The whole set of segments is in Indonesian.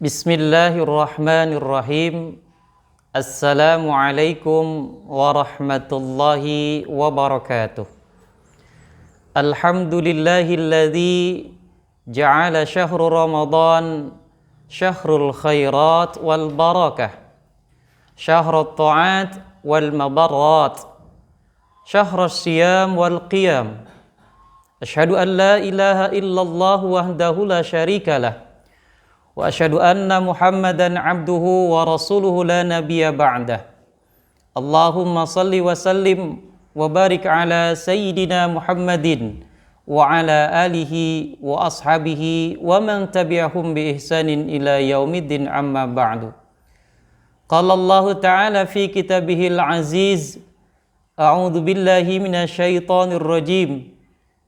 Bismillahirrahmanirrahim. Assalamualaikum warahmatullahi wabarakatuh. Alhamdulillahilladzi ja'ala syahru Ramadan syahrul khairat wal barakah, syahrul ta'at wal mabarrat, syahrul siyam wal qiyam. Asyhadu an la ilaha illallah wahdahu la syarikalah, wa asyhadu anna Muhammadan abduhu wa rasuluhu la nabiyya ba'dah. Allahumma salli wa sallim wa barik ala sayyidina Muhammadin wa ala alihi wa ashabihi wa man tabi'ahum bi ihsanin ila yaumiddin, amma ba'du. Qala Allah ta'ala fi kitabihil aziz, a'udzu billahi minasyaitonir rajim.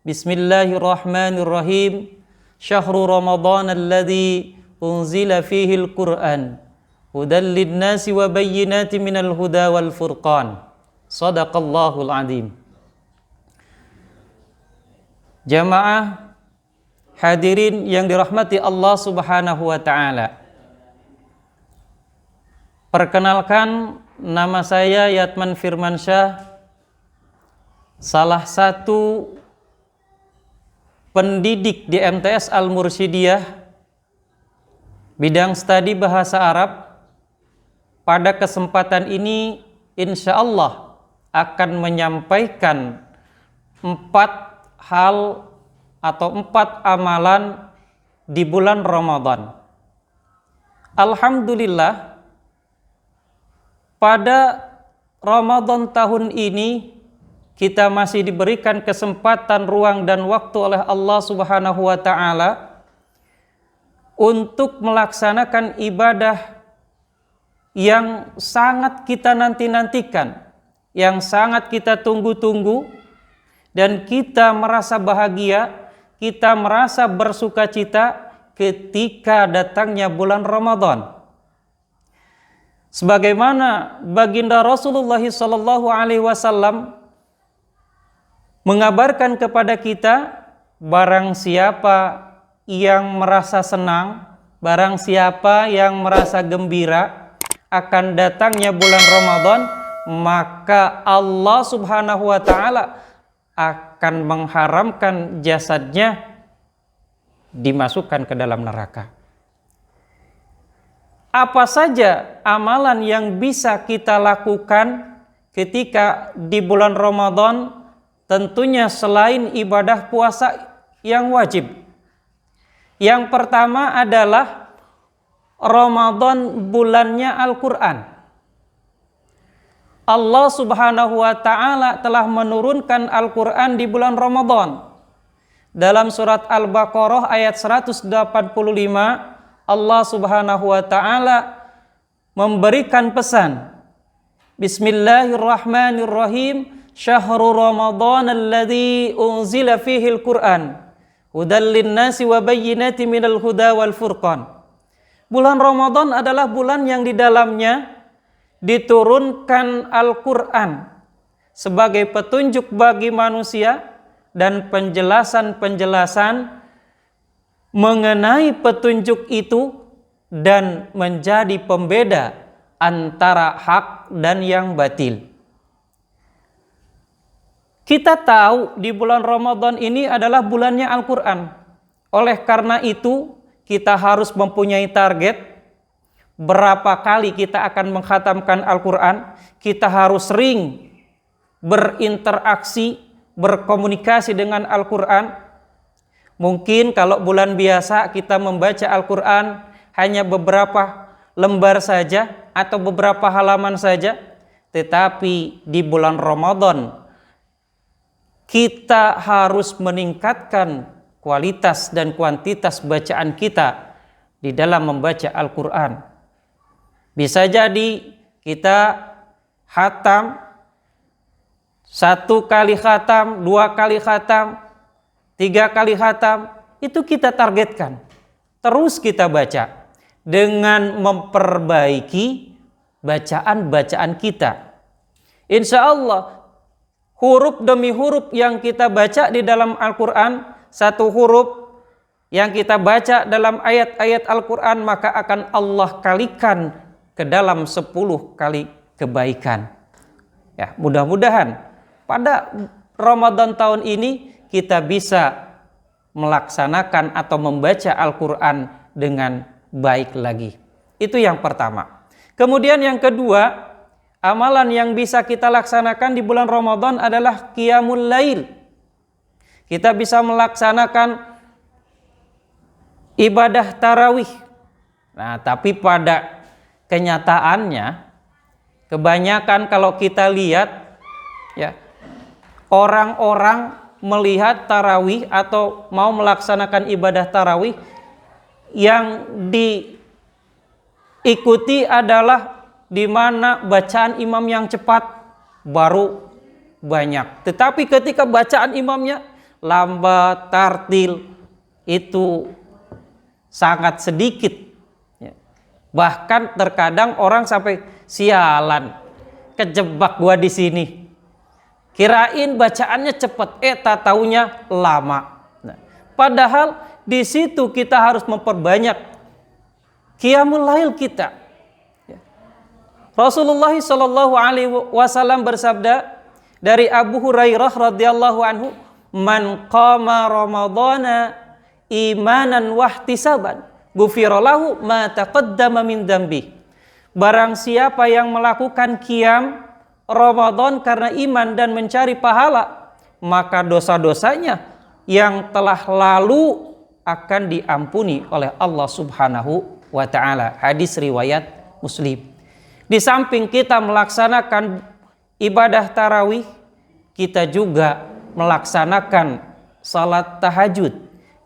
Bismillahirrahmanirrahim. Syahrul Ramadan alladzi unzila fihil Qur'an hudan linnasi wa bayyinatin minal huda wal furqan. Shadaqallahul azim. Jamaah hadirin yang dirahmati Allah Subhanahu wa taala. Perkenalkan, nama saya Yatman Firmansyah, salah satu pendidik di MTS Al-Mursyidiyah bidang studi bahasa Arab. Pada kesempatan ini insya Allah akan menyampaikan 4 hal atau 4 amalan di bulan Ramadan. Alhamdulillah, pada Ramadan tahun ini kita masih diberikan kesempatan, ruang dan waktu oleh Allah Subhanahu wa taala untuk melaksanakan ibadah yang sangat kita nanti-nantikan, yang sangat kita tunggu-tunggu, dan kita merasa bahagia, kita merasa bersukacita ketika datangnya bulan Ramadan. Sebagaimana baginda Rasulullah SAW mengabarkan kepada kita, barang siapa yang merasa senang, barang siapa yang merasa gembira akan datangnya bulan Ramadan, maka Allah Subhanahu wa taala akan mengharamkan jasadnya dimasukkan ke dalam neraka. Apa saja amalan yang bisa kita lakukan ketika di bulan Ramadan? Tentunya selain ibadah puasa yang wajib. Yang pertama adalah Ramadan bulannya Al-Quran. Allah Subhanahu wa ta'ala telah menurunkan Al-Quran di bulan Ramadan. Dalam surat Al-Baqarah ayat 185, Allah Subhanahu wa ta'ala memberikan pesan, Bismillahirrahmanirrahim. Syahrul Ramadan alladzi unzila fihil Qur'an hudan linnasi wa bayyinatin minal huda wal furqan. Bulan Ramadan adalah bulan yang di dalamnya diturunkan Al-Qur'an sebagai petunjuk bagi manusia dan penjelasan-penjelasan mengenai petunjuk itu dan menjadi pembeda antara hak dan yang batil. Kita tahu di bulan Ramadan ini adalah bulannya Al-Quran. Oleh karena itu, kita harus mempunyai target berapa kali kita akan mengkhatamkan Al-Quran. Kita harus sering berinteraksi, berkomunikasi dengan Al-Quran. Mungkin kalau bulan biasa kita membaca Al-Quran hanya beberapa lembar saja atau beberapa halaman saja. Tetapi di bulan Ramadan kita harus meningkatkan kualitas dan kuantitas bacaan kita di dalam membaca Al-Quran. Bisa jadi kita khatam 1 kali khatam, 2 kali khatam, 3 kali khatam, itu kita targetkan. Terus kita baca dengan memperbaiki bacaan-bacaan kita. Insya Allah huruf demi huruf yang kita baca di dalam Al-Quran, satu huruf yang kita baca dalam ayat-ayat Al-Quran, maka akan Allah kalikan ke dalam 10 kali kebaikan. Ya, mudah-mudahan pada Ramadan tahun ini kita bisa melaksanakan atau membaca Al-Quran dengan baik lagi. Itu yang pertama. Kemudian yang kedua, amalan yang bisa kita laksanakan di bulan Ramadan adalah qiyamul lail. Kita bisa melaksanakan ibadah tarawih. Nah, tapi pada kenyataannya kebanyakan kalau kita lihat ya, orang-orang melihat tarawih atau mau melaksanakan ibadah tarawih, yang diikuti adalah di mana bacaan imam yang cepat baru banyak. Tetapi ketika bacaan imamnya lambat, tartil, itu sangat sedikit. Bahkan terkadang orang sampai sialan, kejebak gua di sini. Kirain bacaannya cepat, tak taunya lama. Nah, padahal di situ kita harus memperbanyak qiyamul lail kita. Rasulullah SAW bersabda dari Abu Hurairah radhiyallahu anhu, "Man qama Ramadhana imanan wahtisaban, ghufira lahu ma taqaddama min dzambi." Barang siapa yang melakukan qiyam Ramadan karena iman dan mencari pahala, maka dosa-dosanya yang telah lalu akan diampuni oleh Allah Subhanahu wa taala. Hadis riwayat Muslim. Di samping kita melaksanakan ibadah tarawih, kita juga melaksanakan salat tahajud.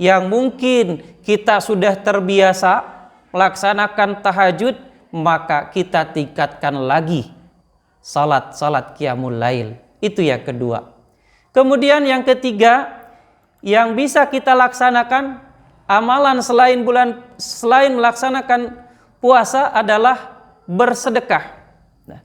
Yang mungkin kita sudah terbiasa melaksanakan tahajud, maka kita tingkatkan lagi salat qiyamul lail. Itu yang kedua. Kemudian yang ketiga, yang bisa kita laksanakan amalan selain melaksanakan puasa adalah bersedekah. Nah,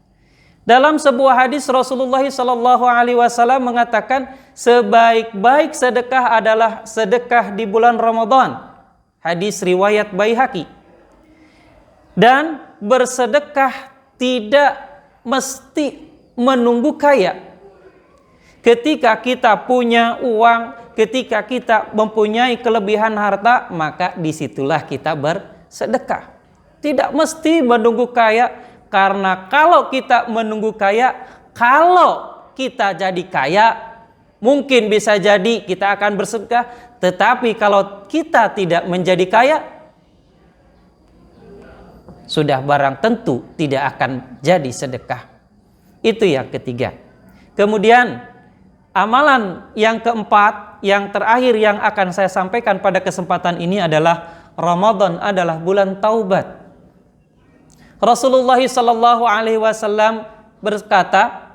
dalam sebuah hadis Rasulullah SAW mengatakan sebaik-baik sedekah adalah sedekah di bulan Ramadan. Hadis riwayat Baihaqi. Dan bersedekah tidak mesti menunggu kaya. Ketika kita punya uang, ketika kita mempunyai kelebihan harta, maka disitulah kita bersedekah. Tidak mesti menunggu kaya, karena kalau kita menunggu kaya, kalau kita jadi kaya, mungkin bisa jadi kita akan bersedekah. Tetapi kalau kita tidak menjadi kaya, sudah barang tentu tidak akan jadi sedekah. Itu yang ketiga. Kemudian amalan yang keempat, yang terakhir yang akan saya sampaikan pada kesempatan ini adalah Ramadan adalah bulan taubat. Rasulullah SAW berkata,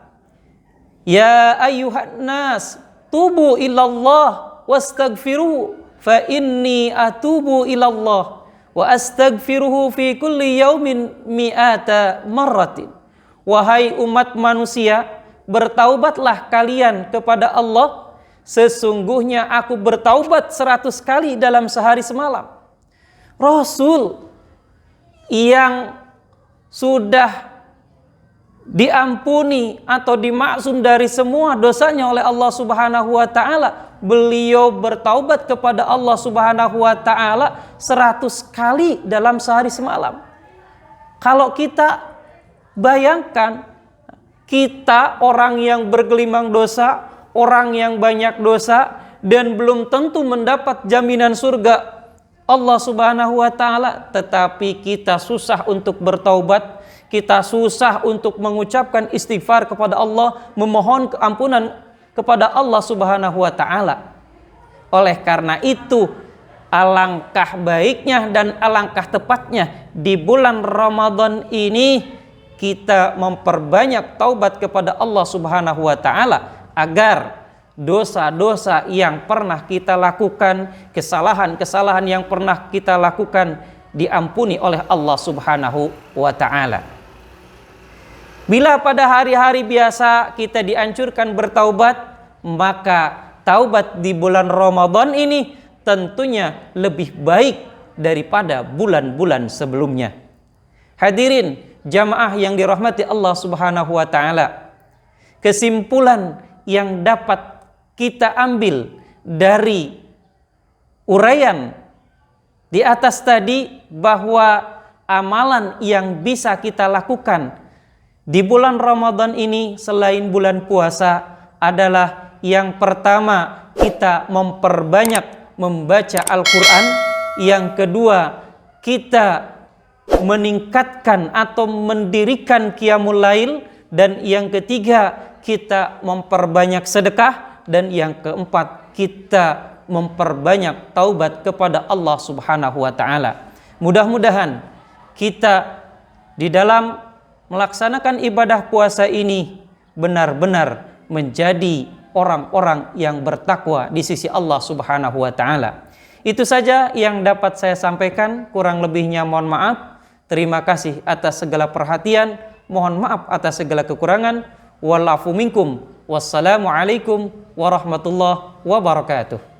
"Ya ayyuhan nas, tubu ilallah wastaghfiruhu, fa inni atubu ilallah wa astaghfiruhu fi kulli yaumin mi'ata marratin." Wahai umat manusia, bertaubatlah kalian kepada Allah, sesungguhnya aku bertaubat 100 kali dalam sehari semalam. Rasul yang sudah diampuni atau dimaksum dari semua dosanya oleh Allah Subhanahu wa taala, beliau bertaubat kepada Allah Subhanahu wa taala 100 kali dalam sehari semalam. Kalau kita bayangkan, kita orang yang bergelimang dosa, orang yang banyak dosa, dan belum tentu mendapat jaminan surga Allah Subhanahu wa taala, tetapi kita susah untuk bertaubat, kita susah untuk mengucapkan istighfar kepada Allah, memohon keampunan kepada Allah Subhanahu wa taala. Oleh karena itu, alangkah baiknya dan alangkah tepatnya di bulan Ramadan ini kita memperbanyak taubat kepada Allah Subhanahu wa taala agar dosa-dosa yang pernah kita lakukan, kesalahan-kesalahan yang pernah kita lakukan diampuni oleh Allah Subhanahu wa taala. Bila pada hari-hari biasa kita dianjurkan bertaubat, maka taubat di bulan Ramadan ini tentunya lebih baik daripada bulan-bulan sebelumnya. Hadirin jamaah yang dirahmati Allah Subhanahu wa taala, kesimpulan yang dapat kita ambil dari uraian di atas tadi bahwa amalan yang bisa kita lakukan di bulan Ramadan ini selain bulan puasa adalah yang pertama, kita memperbanyak membaca Al-Quran. Yang kedua, kita meningkatkan atau mendirikan Qiyamul Lail. Dan yang ketiga, kita memperbanyak sedekah. Dan yang keempat, kita memperbanyak taubat kepada Allah Subhanahu wa taala. Mudah-mudahan kita di dalam melaksanakan ibadah puasa ini benar-benar menjadi orang-orang yang bertakwa di sisi Allah Subhanahu wa taala. Itu saja yang dapat saya sampaikan, kurang lebihnya mohon maaf. Terima kasih atas segala perhatian, mohon maaf atas segala kekurangan. Walafu minkum. Wassalamualaikum warahmatullahi wabarakatuh.